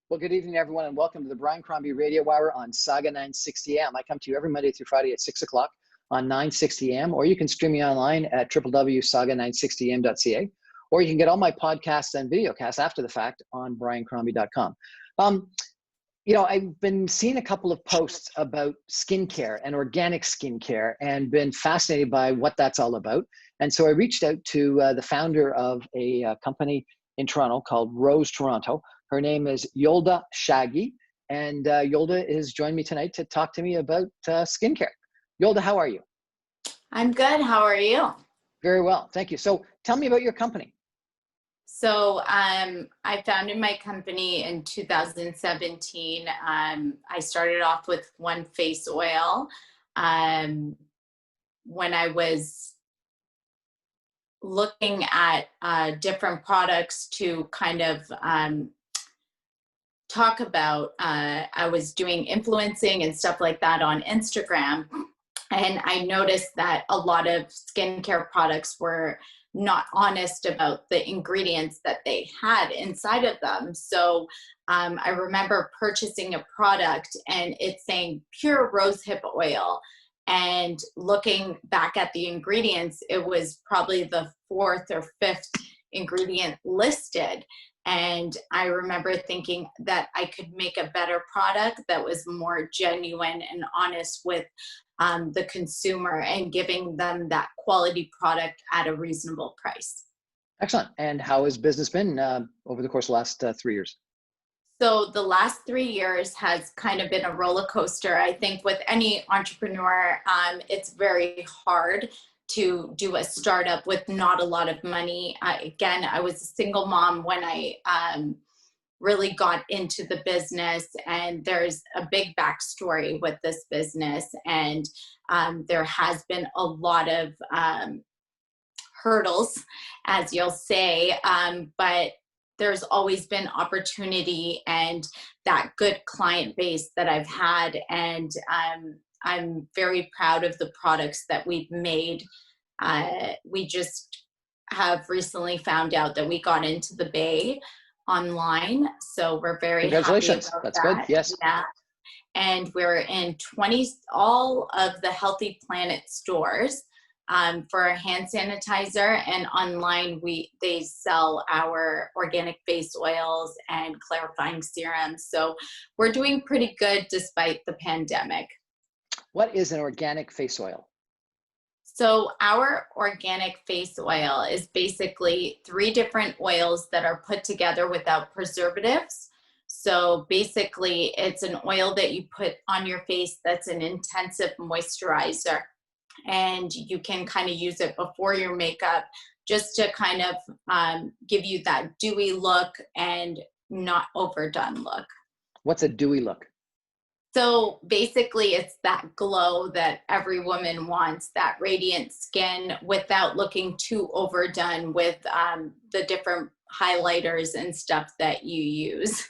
Well, good evening, everyone, and welcome to the Brian Crombie Radio Hour on Saga 960 AM. I come to you every Monday through Friday at 6 o'clock on 960 AM, or you can stream me online at www.saga960am.ca, or you can get all my podcasts and videocasts after the fact on briancrombie.com. I've been seeing a couple of posts about skincare and organic skincare and been fascinated by what that's all about. And so I reached out to the founder of a company in Toronto called Rose Toronto. Her name is Yalda Shaygy, and Yalda has joined me tonight to talk to me about skincare. Yalda, how are you? I'm good. How are you? Very well, thank you. So tell me about your company. So I founded my company in 2017. I started off with one face oil. When I was looking at different products to kind of talk about, I was doing influencing and stuff like that on Instagram, and I noticed that a lot of skincare products were not honest about the ingredients that they had inside of them. So I remember purchasing a product and it's saying pure rosehip oil, and looking back at the ingredients, it was probably the fourth or fifth ingredient listed. And I remember thinking that I could make a better product that was more genuine and honest with the consumer and giving them that quality product at a reasonable price. Excellent. And how has business been over the course of the last 3 years? So the last 3 years has kind of been a roller coaster. I think with any entrepreneur, it's very hard to do a startup with not a lot of money. Again, I was a single mom when I really got into the business, and there's a big backstory with this business, and there has been a lot of hurdles, as you'll say, but there's always been opportunity and that good client base that I've had, and I'm very proud of the products that we've made. We just have recently found out that we got into the Bay online, so we're very Congratulations. happy about That's that. good. Yes. Yeah. And we're in all of the Healthy Planet stores for a hand sanitizer, and online they sell our organic face oils and clarifying serums. So we're doing pretty good despite the pandemic. What is an organic face oil? So our organic face oil is basically 3 different oils that are put together without preservatives. So basically it's an oil that you put on your face that's an intensive moisturizer, and you can kind of use it before your makeup just to kind of give you that dewy look and not overdone look. What's a dewy look? So basically it's that glow that every woman wants, that radiant skin without looking too overdone with the different highlighters and stuff that you use.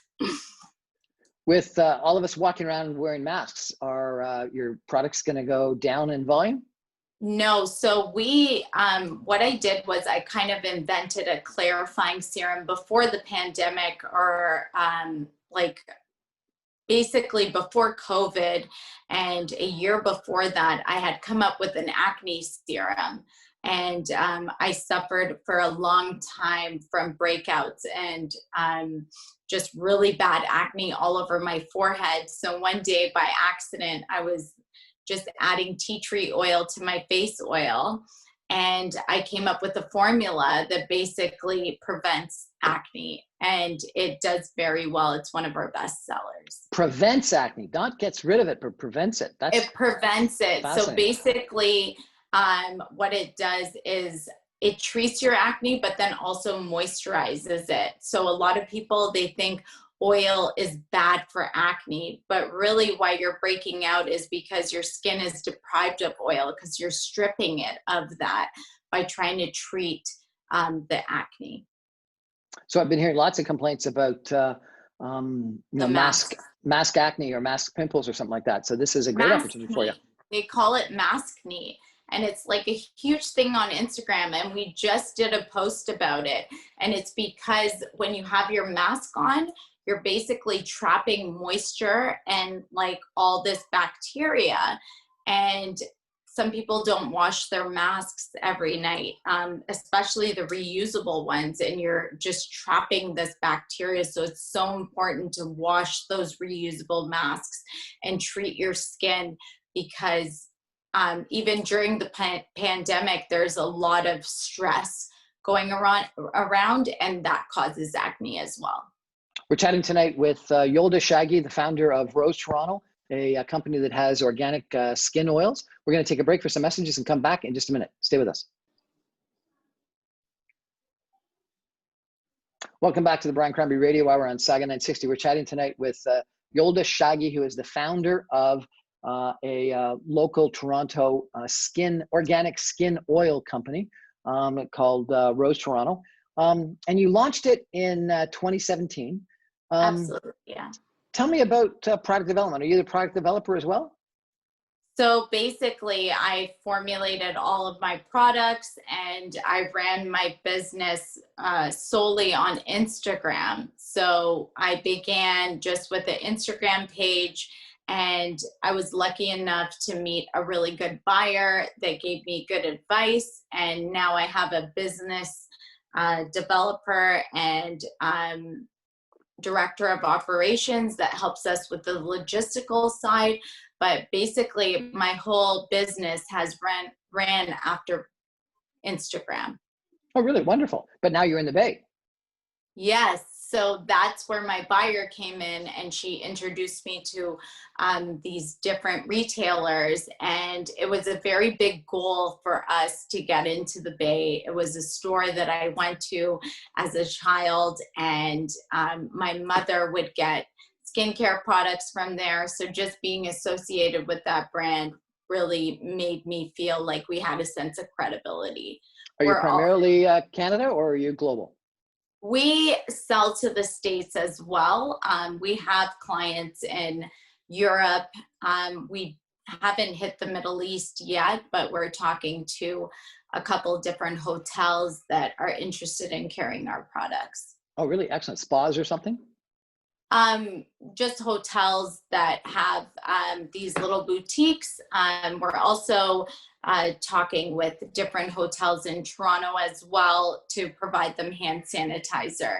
With all of us walking around wearing masks, are your products going to go down in volume? No. So what I did was I kind of invented a clarifying serum before the pandemic, or basically before COVID, and a year before that, I had come up with an acne serum. And I suffered for a long time from breakouts and just really bad acne all over my forehead. So one day by accident, I was just adding tea tree oil to my face oil, and I came up with a formula that basically prevents acne, and it does very well. It's one of our best sellers. Prevents acne, not gets rid of it, but prevents it. It prevents it. So basically what it does is it treats your acne, but then also moisturizes it. So a lot of people, they think oil is bad for acne, but really why you're breaking out is because your skin is deprived of oil, because you're stripping it of that by trying to treat the acne. So I've been hearing lots of complaints about mask acne or mask pimples or something like that. So this is a great opportunity for you. They call it maskne, and it's like a huge thing on Instagram, and we just did a post about it. And it's because when you have your mask on, you're basically trapping moisture and like all this bacteria. And some people don't wash their masks every night, especially the reusable ones, and you're just trapping this bacteria. So it's so important to wash those reusable masks and treat your skin, because even during the pandemic, there's a lot of stress going around, and that causes acne as well. We're chatting tonight with Yalda Shaygy, the founder of Rose Toronto, a company that has organic skin oils. We're going to take a break for some messages and come back in just a minute. Stay with us. Welcome back to the Brian Crombie Radio Hour on Saga 960. We're chatting tonight with Yalda Shaygy, who is the founder of a local Toronto organic skin oil company called Rose Toronto. And you launched it in 2017. Absolutely, yeah. Tell me about product development. Are you the product developer as well? So basically, I formulated all of my products, and I ran my business solely on Instagram. So I began just with an Instagram page, and I was lucky enough to meet a really good buyer that gave me good advice. And now I have a business developer and director of operations that helps us with the logistical side. But basically, my whole business has ran after Instagram. Oh, really? Wonderful. But now you're in the Bay. Yes. So that's where my buyer came in, and she introduced me to these different retailers. And it was a very big goal for us to get into the Bay. It was a store that I went to as a child, and my mother would get skincare products from there. So just being associated with that brand really made me feel like we had a sense of credibility. Are you primarily Canada, or are you global? We sell to the States as well. We have clients in Europe. We haven't hit the Middle East yet, but we're talking to a couple different hotels that are interested in carrying our products. Oh, really? Excellent. Spas or something? Just hotels that have these little boutiques. We're also talking with different hotels in Toronto as well to provide them hand sanitizer.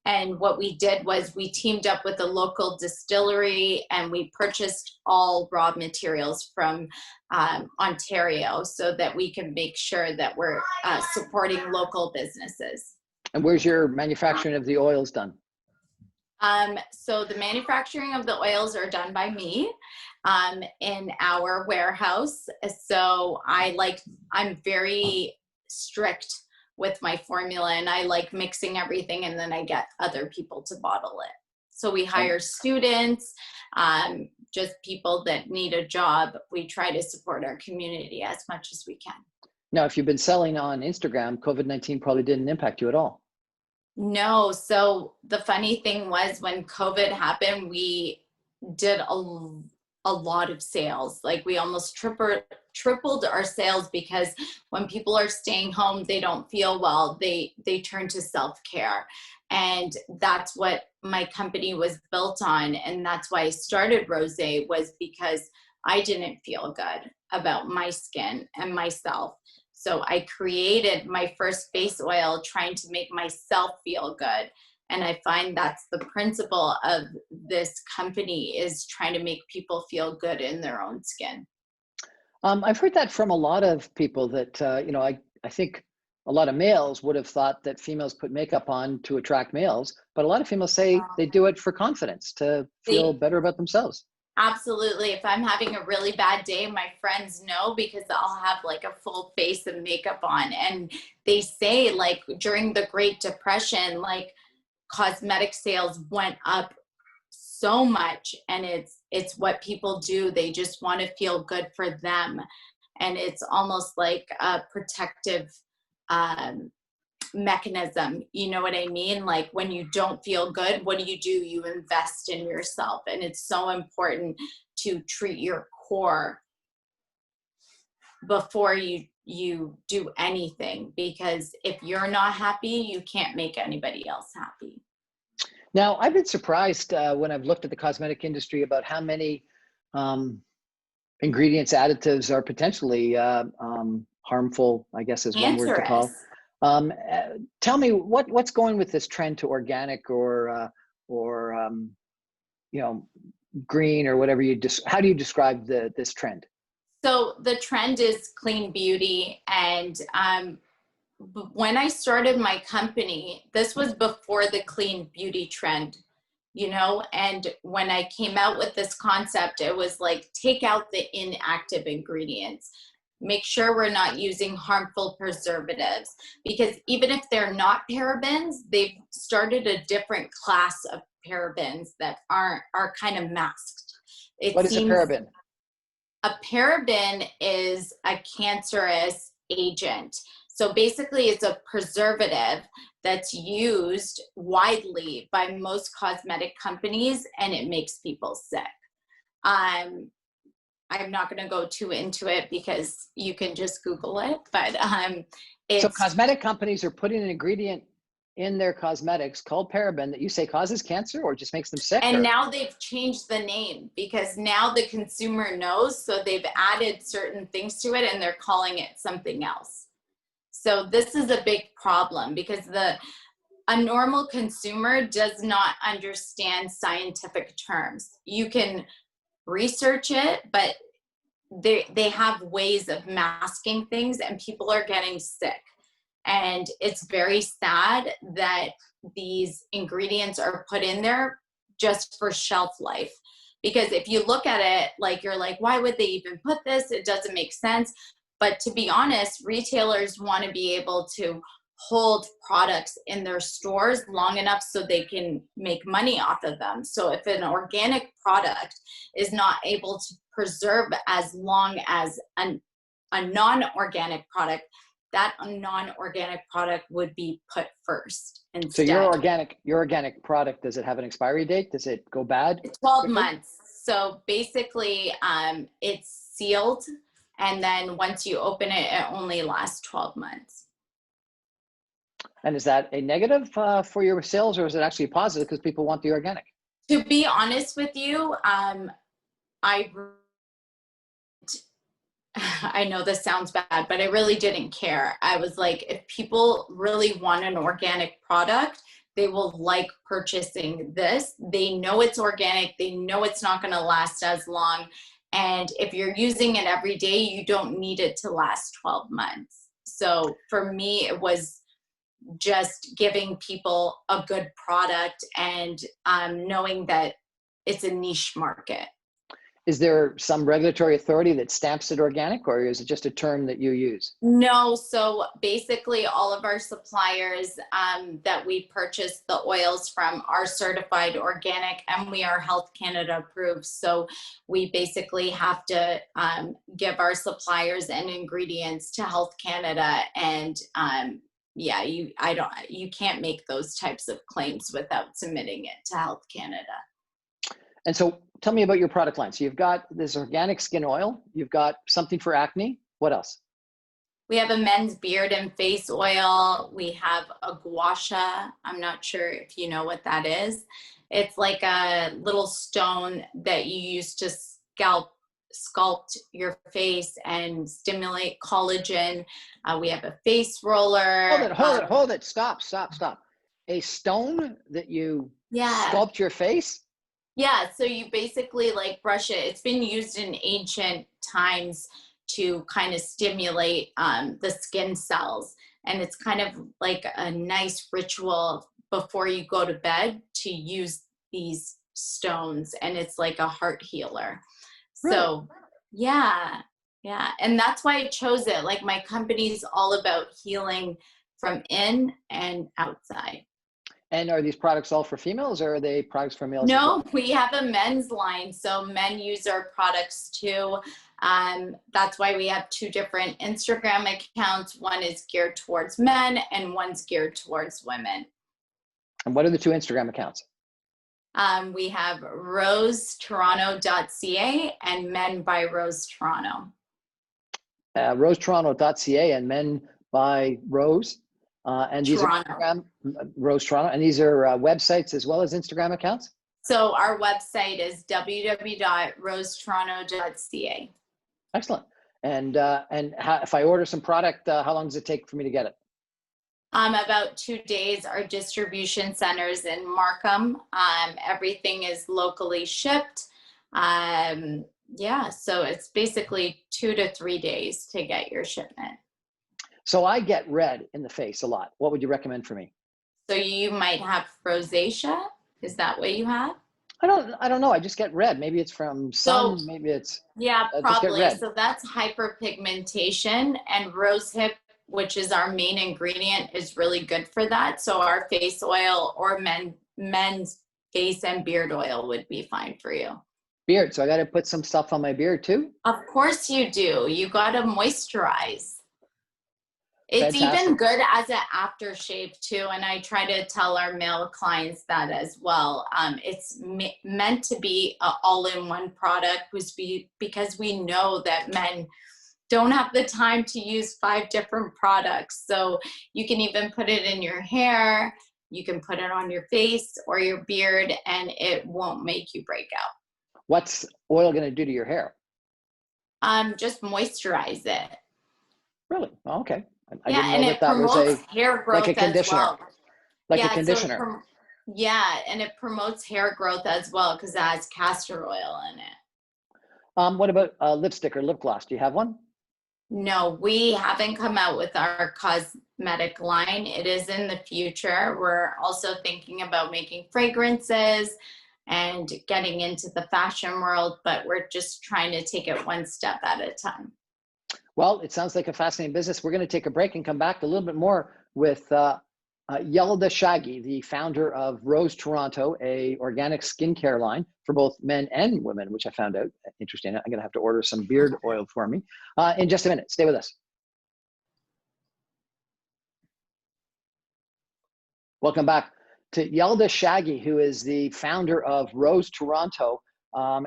And what we did was we teamed up with a local distillery, and we purchased all raw materials from Ontario so that we can make sure that we're supporting local businesses. And where's your manufacturing of the oils done? So the manufacturing of the oils are done by me in our warehouse. So I'm very strict with my formula, and I like mixing everything, and then I get other people to bottle it. So we hire students, just people that need a job. We try to support our community as much as we can. Now, if you've been selling on Instagram, COVID-19 probably didn't impact you at all. No. So the funny thing was, when COVID happened, we did a lot of sales. Like we almost tripled our sales, because when people are staying home, they don't feel well, they turn to self-care. And that's what my company was built on. And that's why I started Rose, was because I didn't feel good about my skin and myself. So I created my first face oil trying to make myself feel good. And I find that's the principle of this company, is trying to make people feel good in their own skin. I've heard that from a lot of people that, I think a lot of males would have thought that females put makeup on to attract males, but a lot of females say they do it for confidence, to feel better about themselves. Absolutely. If I'm having a really bad day, my friends know, because I'll have like a full face of makeup on. And they say, like, during the Great Depression, like, cosmetic sales went up so much, and it's what people do. They just want to feel good for them. And it's almost like a protective mechanism. You know what I mean? Like, when you don't feel good, what do? You invest in yourself. And it's so important to treat your core before you do anything, because if you're not happy, you can't make anybody else happy. Now, I've been surprised when I've looked at the cosmetic industry about how many ingredients, additives are potentially harmful, I guess is one word to call. Cancerous. Tell me what's going with this trend to organic or you know, green or whatever how do you describe this trend? So the trend is clean beauty. And when I started my company, this was before the clean beauty trend, you know, and when I came out with this concept, it was like, take out the inactive ingredients. Make sure we're not using harmful preservatives, because even if they're not parabens, they've started a different class of parabens that are kind of masked. What is a paraben? A paraben is a cancerous agent. So basically it's a preservative that's used widely by most cosmetic companies, and it makes people sick. I'm not going to go too into it because you can just Google it, but so cosmetic companies are putting an ingredient in their cosmetics called paraben that you say causes cancer or just makes them sick? And now they've changed the name because now the consumer knows, so they've added certain things to it and they're calling it something else. So this is a big problem because a normal consumer does not understand scientific terms. You can research it, but they have ways of masking things and people are getting sick. And it's very sad that these ingredients are put in there just for shelf life. Because if you look at it, like you're like, why would they even put this? It doesn't make sense. But to be honest, retailers want to be able to hold products in their stores long enough so they can make money off of them. So if an organic product is not able to preserve as long as a non-organic product, that non-organic product would be put first instead. So your organic product, does it have an expiry date? Does it go bad? 12 months. So basically it's sealed, and then once you open it, it only lasts 12 months. And is that a negative for your sales, or is it actually positive because people want the organic? To be honest with you, I know this sounds bad, but I really didn't care. I was like, if people really want an organic product, they will like purchasing this. They know it's organic. They know it's not going to last as long. And if you're using it every day, you don't need it to last 12 months. So for me, it was just giving people a good product and knowing that it's a niche market. Is there some regulatory authority that stamps it organic, or is it just a term that you use? No, so basically all of our suppliers that we purchase the oils from are certified organic, and we are Health Canada approved. So we basically have to give our suppliers and ingredients to Health Canada, and yeah, you can't make those types of claims without submitting it to Health Canada. And so tell me about your product line. So you've got this organic skin oil, you've got something for acne. What else? We have a men's beard and face oil. We have a gua sha. I'm not sure if you know what that is. It's like a little stone that you use to sculpt your face and stimulate collagen. We have a face roller. Hold it. Stop. A stone that you sculpt your face? Yeah, so you basically like brush it. It's been used in ancient times to kind of stimulate the skin cells. And it's kind of like a nice ritual before you go to bed to use these stones. And it's like a heart healer. Really? So yeah. And that's why I chose it. Like my company's all about healing from in and outside. And are these products all for females, or are they products for males? No, we have a men's line. So men use our products too. That's why we have two different Instagram accounts. One is geared towards men and one's geared towards women. And what are the two Instagram accounts? We have rosetoronto.ca and Men by Rose Toronto. Rosetoronto.ca and Men by Rose. And these are Toronto. Instagram, Rose Toronto, and these are websites as well as Instagram accounts? So our website is www.rosetoronto.ca. Excellent. And if I order some product, how long does it take for me to get it? About 2 days. Our distribution centers in Markham. Everything is locally shipped. Yeah, so it's basically 2 to 3 days to get your shipment. So I get red in the face a lot. What would you recommend for me? So you might have rosacea. Is that what you have? I don't know. I just get red. Maybe it's from sun. So Maybe it's yeah, I just get probably. red. So that's hyperpigmentation, and rosehip, which is our main ingredient, is really good for that. So our face oil or men's face and beard oil would be fine for you. Beard. So I got to put some stuff on my beard too? Of course you do. You got to moisturize. It's Fantastic. even good as an aftershave too, and I try to tell our male clients that as well. It's meant to be an all-in-one product, because we know that men don't have the time to use 5 different products. So you can even put it in your hair, you can put it on your face or your beard, and it won't make you break out. What's oil going to do to your hair? Just moisturize it. Really? Oh, okay. I Yeah, didn't and know it that was promotes hair growth like a conditioner. as well. Like a Yeah, conditioner. yeah, and it promotes hair growth as well because it has castor oil in it. What about lipstick or lip gloss? Do you have one? No, we haven't come out with our cosmetic line. It is in the future. We're also thinking about making fragrances and getting into the fashion world, but we're just trying to take it one step at a time. Well, it sounds like a fascinating business. We're going to take a break and come back a little bit more with Yalda Shaygy, the founder of Rose Toronto, a organic skincare line for both men and women, which I found out interesting. I'm going to have to order some beard oil for me in just a minute. Stay with us. Welcome back to Yalda Shaygy, who is the founder of Rose Toronto,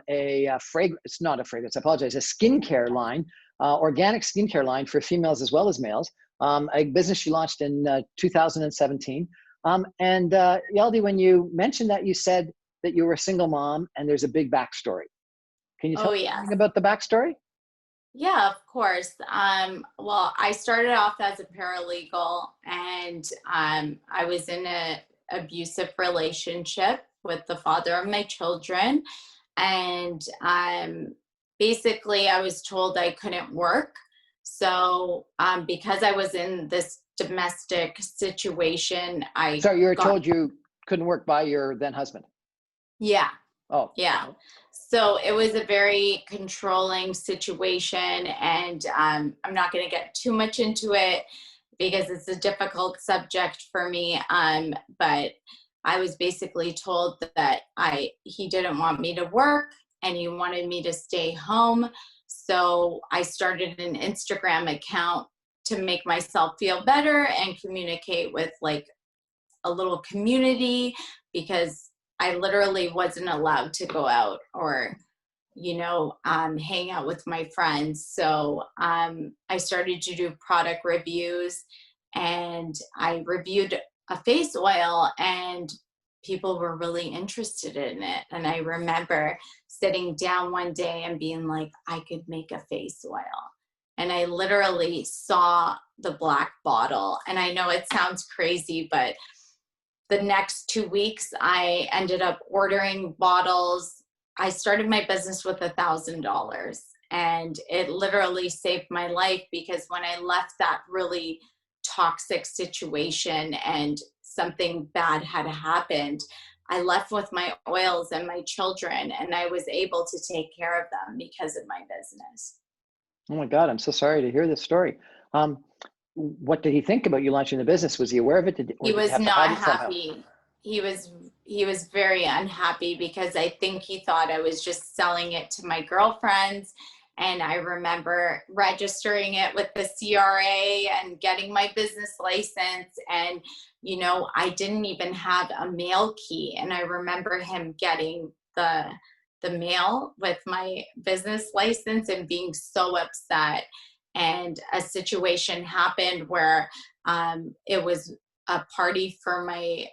it's not a fragrance, I apologize, a skincare line, organic skincare line for females as well as males, a business she launched in 2017. Yalda, when you mentioned that, you said that you were a single mom and there's a big backstory. Can you tell me something about the backstory? Yeah, of course. Well, I started off as a paralegal, and I was in an abusive relationship with the father of my children. And basically, I was told I couldn't work. So because I was in this domestic situation, So you were told you couldn't work by your then husband? Yeah. Oh. Yeah. So it was a very controlling situation, and I'm not going to get too much into it because it's a difficult subject for me. But I was basically told that he didn't want me to work and he wanted me to stay home. So I started an Instagram account to make myself feel better and communicate with like a little community, because I literally wasn't allowed to go out or, hang out with my friends. So I started to do product reviews, and I reviewed a face oil, and people were really interested in it. And I remember sitting down one day and being like, I could make a face oil. And I literally saw the black bottle. And I know it sounds crazy, but the next 2 weeks, I ended up ordering bottles. I started my business with $1,000, and it literally saved my life, because when I left that really toxic situation and something bad had happened, I left with my oils and my children, and I was able to take care of them because of my business. Oh my God, I'm so sorry to hear this story. What did he think about you launching the business? Was he aware of it? He was not happy. He was very unhappy, because I think he thought I was just selling it to my girlfriends. And I remember registering it with the CRA and getting my business license. And, I didn't even have a mail key. And I remember him getting the mail with my business license and being so upset. And a situation happened where It was a party for my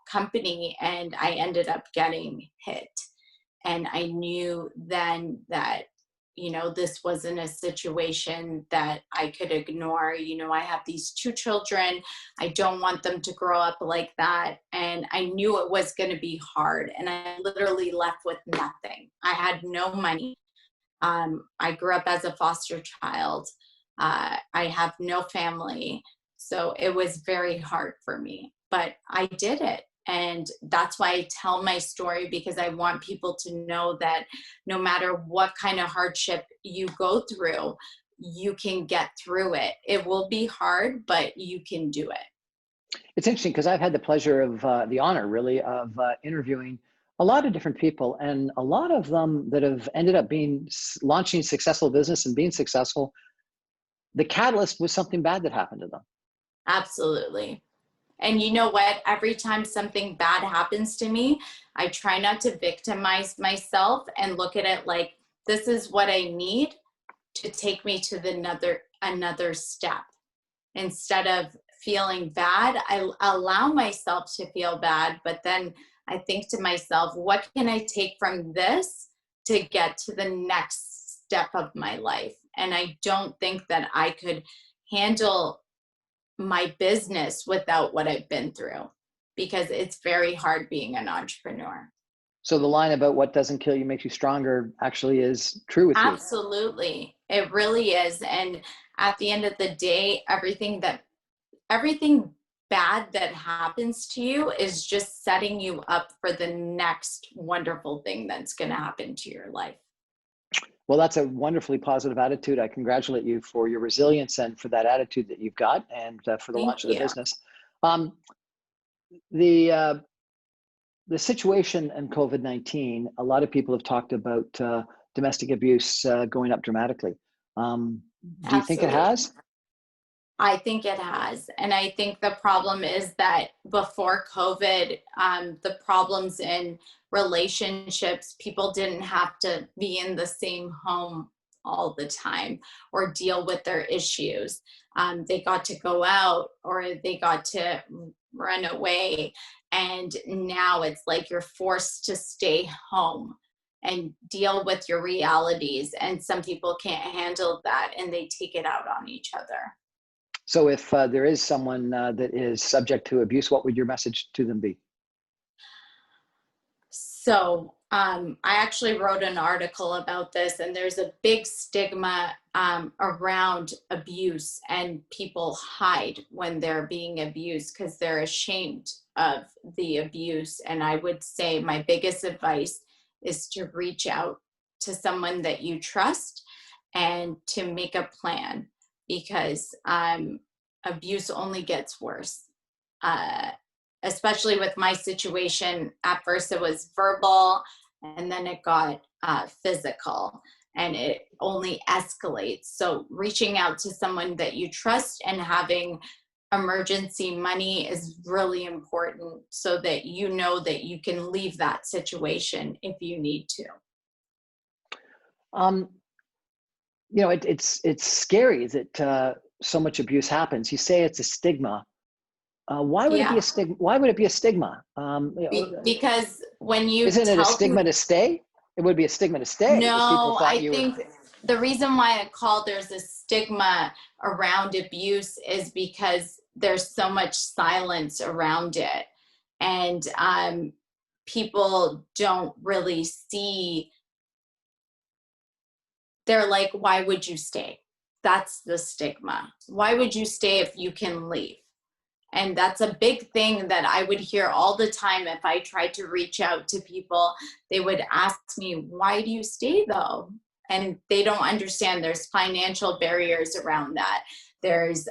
company, and I ended up getting hit. And I knew then that, you know, this wasn't a situation that I could ignore. You know, I have these 2 children. I don't want them to grow up like that. And I knew it was going to be hard. And I literally left with nothing. I had no money. I grew up as a foster child. I have no family. So it was very hard for me, but I did it. And that's why I tell my story, because I want people to know that no matter what kind of hardship you go through, you can get through it. It will be hard, but you can do it. It's interesting because I've had the pleasure of the honor, really, of interviewing a lot of different people, and a lot of them that have ended up launching successful business and being successful. The catalyst was something bad that happened to them. Absolutely. And you know what? Every time something bad happens to me, I try not to victimize myself and look at it like, this is what I need to take me to another step. Instead of feeling bad, I allow myself to feel bad, but then I think to myself, what can I take from this to get to the next step of my life? And I don't think that I could handle my business without what I've been through, because it's very hard being an entrepreneur. So the line about what doesn't kill you makes you stronger actually is true with you. Absolutely. It really is. And at the end of the day, everything bad that happens to you is just setting you up for the next wonderful thing that's going to happen to your life. Well, that's a wonderfully positive attitude. I congratulate you for your resilience and for that attitude that you've got, and for the launch of the business. The situation in COVID-19, a lot of people have talked about domestic abuse going up dramatically. Do you think it has? I think it has. And I think the problem is that before COVID, the problems in relationships, people didn't have to be in the same home all the time or deal with their issues. They got to go out, or they got to run away. And now it's like you're forced to stay home and deal with your realities. And some people can't handle that, and they take it out on each other. So if there is someone that is subject to abuse, what would your message to them be? So I actually wrote an article about this, and there's a big stigma around abuse, and people hide when they're being abused because they're ashamed of the abuse. And I would say my biggest advice is to reach out to someone that you trust and to make a plan, because abuse only gets worse. Especially with my situation, at first it was verbal, and then it got physical, and it only escalates. So reaching out to someone that you trust and having emergency money is really important, so that you know that you can leave that situation if you need to. You know, it's scary that so much abuse happens. You say it's a stigma. Why would it be a stigma? Why would it be a stigma? Because when you isn't it a stigma to stay? It would be a stigma to stay. No, I think the reason why I call there's a stigma around abuse is because there's so much silence around it, and people don't really see. They're like, why would you stay? That's the stigma. Why would you stay if you can leave? And that's a big thing that I would hear all the time. If I tried to reach out to people, they would ask me, why do you stay though? And they don't understand there's financial barriers around that. There's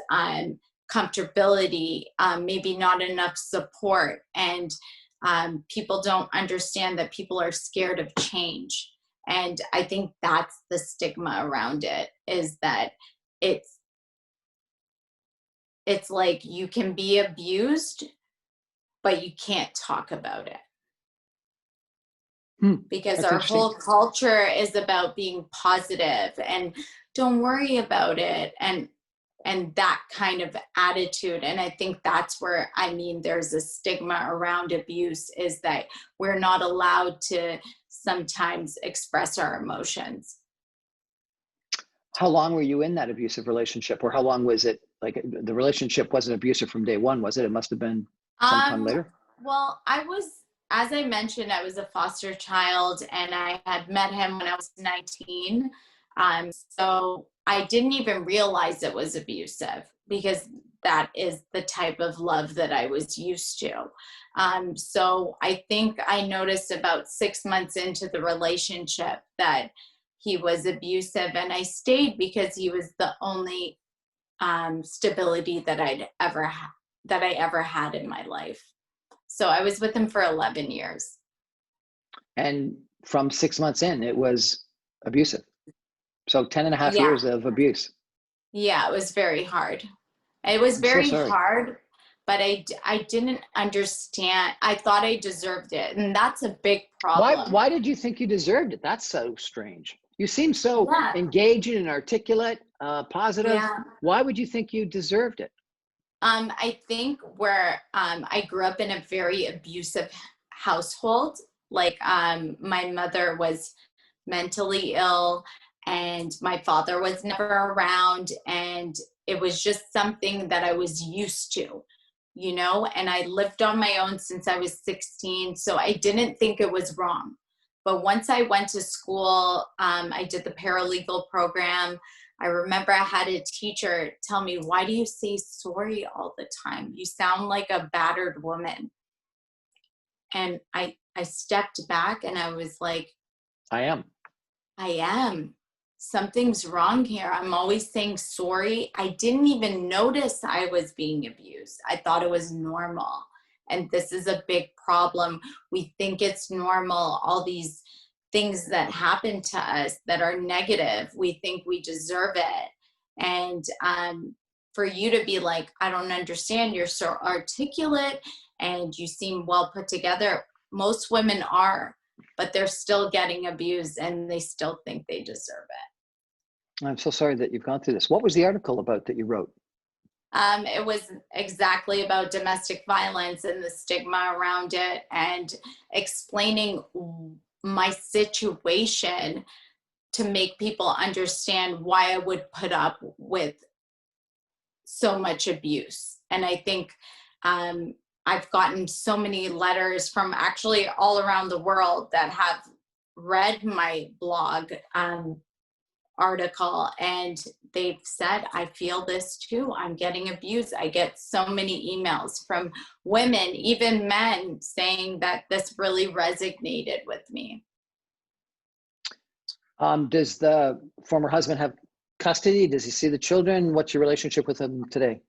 comfortability, maybe not enough support. And people don't understand that people are scared of change. And I think that's the stigma around it, is that it's like you can be abused, but you can't talk about it. Because our whole culture is about being positive and don't worry about it. And and that kind of attitude. And I think that's where, I mean, there's a stigma around abuse, is that we're not allowed to sometimes express our emotions. How long were you in that abusive relationship, or how long was it? Like, the relationship wasn't abusive from day one, was it? It must have been sometime later. Well, as I mentioned, I was a foster child, and I had met him when I was 19. So I didn't even realize it was abusive, because that is the type of love that I was used to. So I think I noticed about 6 months into the relationship that he was abusive, and I stayed because he was the only stability that I ever had in my life. So I was with him for 11 years. And from 6 months in, it was abusive. So 10 and a half years of abuse. Yeah, it was very hard. It was very hard, but I didn't understand. I thought I deserved it. And that's a big problem. Why did you think you deserved it? That's so strange. You seem so engaging and articulate, positive. Yeah. Why would you think you deserved it? I think I grew up in a very abusive household. Like, my mother was mentally ill, and my father was never around, and it was just something that I was used to, you know, and I lived on my own since I was 16, so I didn't think it was wrong. But once I went to school, I did the paralegal program. I remember I had a teacher tell me, "Why do you say sorry all the time? You sound like a battered woman." And I stepped back and I was like, I am. Something's wrong here. I'm always saying sorry. I didn't even notice I was being abused. I thought it was normal. And this is a big problem. We think it's normal. All these things that happen to us that are negative, we think we deserve it. And for you to be like, I don't understand, you're so articulate and you seem well put together. Most women are, but they're still getting abused and they still think they deserve it. I'm so sorry that you've gone through this. What was the article about that you wrote? It was exactly about domestic violence and the stigma around it, and explaining my situation to make people understand why I would put up with so much abuse. And I think I've gotten so many letters from actually all around the world that have read my blog article, and they've said, I feel this too. I'm getting abused. I get so many emails from women, even men, saying that this really resonated with me. Does the former husband have custody? Does he see the children? What's your relationship with him today?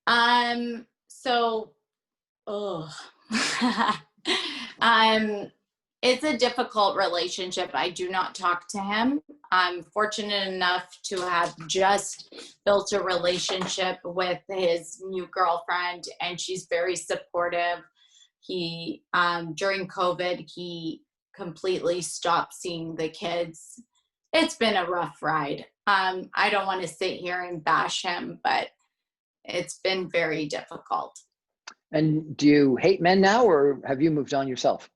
It's a difficult relationship. I do not talk to him. I'm fortunate enough to have just built a relationship with his new girlfriend, and she's very supportive. He, during COVID, he completely stopped seeing the kids. It's been a rough ride. I don't want to sit here and bash him, but it's been very difficult. And do you hate men now, or have you moved on yourself?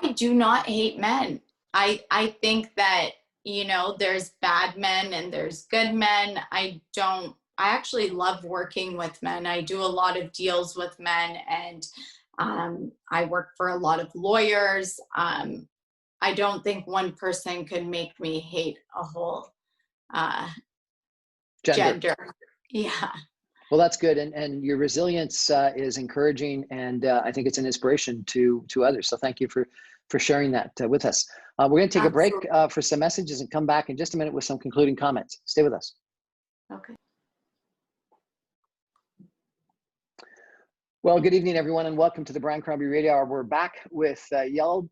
I do not hate men. I think that, you know, there's bad men and there's good men. I actually love working with men. I do a lot of deals with men, and I work for a lot of lawyers. I don't think one person could make me hate a whole gender. Yeah. Well, that's good. And your resilience is encouraging, and I think it's an inspiration to others. So thank you for sharing that with us. We're going to take a break for some messages and come back in just a minute with some concluding comments. Stay with us. Okay. Well, good evening, everyone, and welcome to the Brian Crombie Radio Hour. We're back with Yalda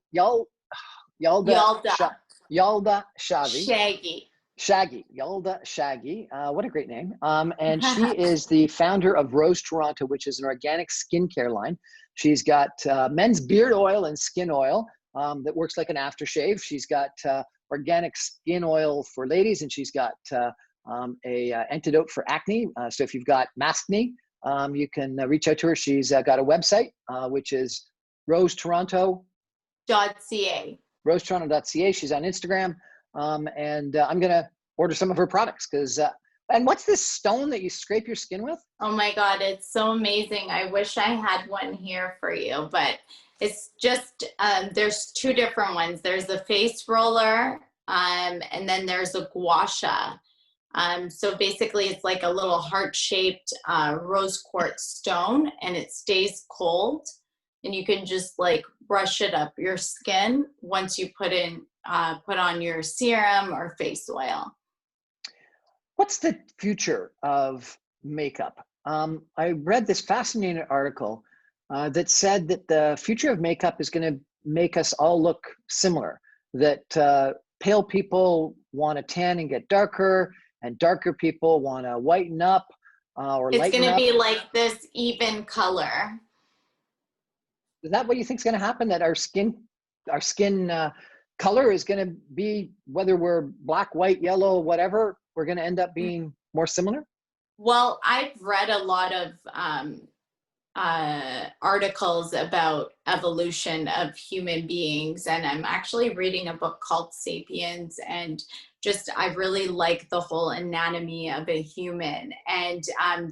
Shaygy, Yalda Shaygy. What a great name. And she is the founder of Rose Toronto, which is an organic skincare line. She's got men's beard oil and skin oil that works like an aftershave. She's got organic skin oil for ladies, and she's got a antidote for acne. So if you've got maskne, you can reach out to her. She's got a website, which is .ca. rosetoronto.ca. She's on Instagram. And I'm going to order some of her products because, and what's this stone that you scrape your skin with? Oh my God, it's so amazing. I wish I had one here for you, but it's just, there's two different ones. There's the face roller, and then there's a gua sha. So basically it's like a little heart-shaped rose quartz stone, and it stays cold, and you can just like brush it up your skin once you put on your serum or face oil. What's the future of makeup? I read this fascinating article that said that the future of makeup is going to make us all look similar, that pale people want to tan and get darker, and darker people want to whiten up or lighten up. It's going to be like this even color. Is that what you think is going to happen? That our skin color is going to be, whether we're black, white, yellow, whatever, we're going to end up being more similar? Well, I've read a lot of articles about evolution of human beings, and I'm actually reading a book called Sapiens, and just I really like the whole anatomy of a human. And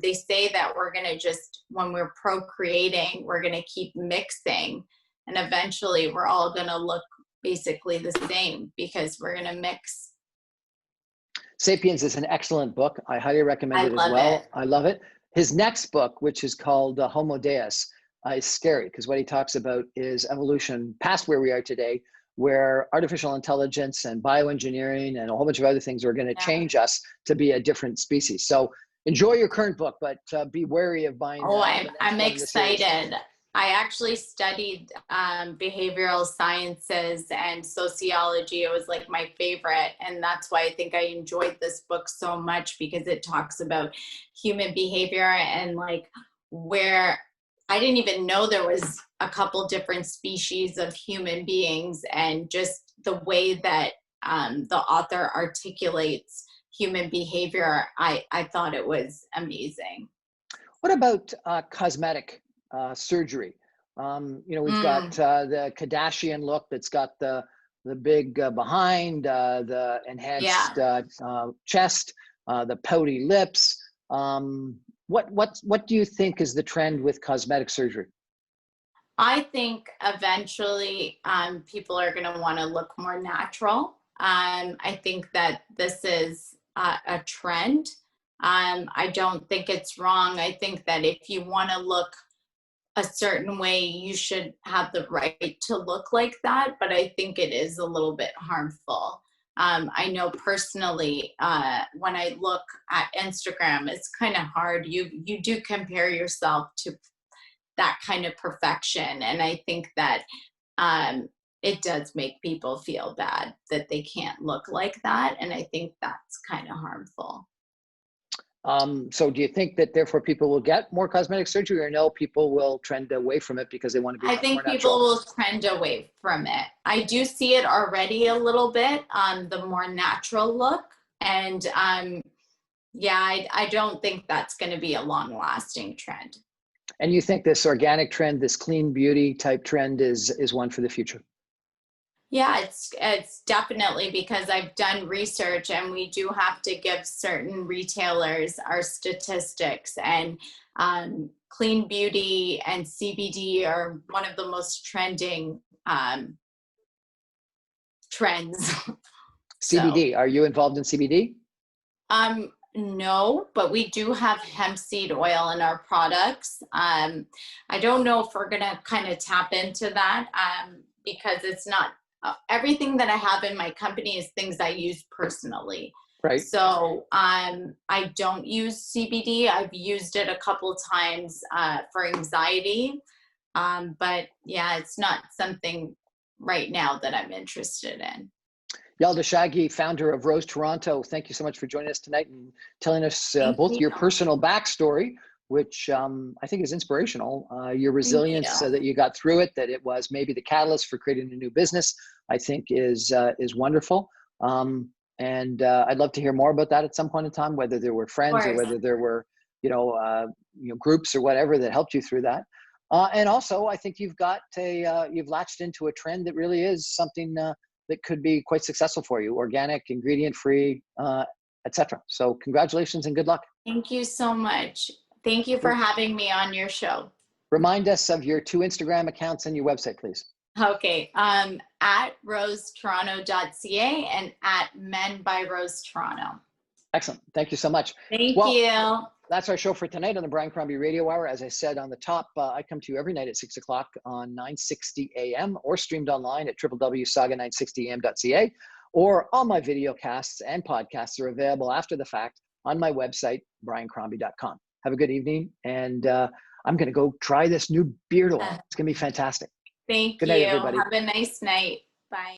they say that we're going to just, when we're procreating, we're going to keep mixing, and eventually we're all going to look basically the same because we're going to mix. Sapiens is an excellent book. I highly recommend it as well. I love it. His next book, which is called Homo Deus, is scary because what he talks about is evolution past where we are today, where artificial intelligence and bioengineering and a whole bunch of other things are going to change us to be a different species. So enjoy your current book, but be wary of buying. Oh, I'm excited. I actually studied behavioral sciences and sociology. It was like my favorite. And that's why I think I enjoyed this book so much, because it talks about human behavior and like where I didn't even know there was a couple different species of human beings, and just the way that the author articulates human behavior, I thought it was amazing. What about cosmetic surgery? We've got the Kardashian look that's got the big behind, the enhanced chest, the pouty lips. What do you think is the trend with cosmetic surgery? I think eventually people are going to want to look more natural. I think that this is a trend. I don't think it's wrong. I think that if you want to look a certain way, you should have the right to look like that, but I think it is a little bit harmful. I know personally, when I look at Instagram, it's kind of hard. You do compare yourself to that kind of perfection, and I think that it does make people feel bad that they can't look like that, and I think that's kind of harmful. So do you think that therefore people will get more cosmetic surgery, or no, people will trend away from it because they want to be more natural? I think people will trend away from it. I do see it already a little bit on the more natural look. And I don't think that's going to be a long lasting trend. And you think this organic trend, this clean beauty type trend is one for the future? Yeah, it's definitely, because I've done research, and we do have to give certain retailers our statistics, and clean beauty and CBD are one of the most trending trends. CBD, so, are you involved in CBD? No, but we do have hemp seed oil in our products. I don't know if we're gonna kind of tap into that because it's not, everything that I have in my company is things I use personally. Right. So I don't use CBD. I've used it a couple times for anxiety. But yeah, it's not something right now that I'm interested in. Yalda Shaygy, founder of Rose Toronto, thank you so much for joining us tonight and telling us both your personal backstory, which I think is inspirational. Your resilience that you got through it, that it was maybe the catalyst for creating a new business, I think is wonderful. And I'd love to hear more about that at some point in time, whether there were friends or whether there were, groups or whatever that helped you through that. And also, I think you've got you've latched into a trend that really is something that could be quite successful for you: organic, ingredient-free, etc. So congratulations and good luck. Thank you so much. Thank you for having me on your show. Remind us of your 2 Instagram accounts and your website, please. Okay, at rosetoronto.ca and at Men by Rose Toronto. Excellent. Thank you so much. Thank you. That's our show for tonight on the Brian Crombie Radio Hour. As I said on the top, I come to you every night at 6 o'clock on 960 AM or streamed online at www.saga960am.ca, or all my video casts and podcasts are available after the fact on my website, briancrombie.com. Have a good evening, and I'm going to go try this new beard oil. It's going to be fantastic. Thank Good you. night, everybody. Have a nice night. Bye.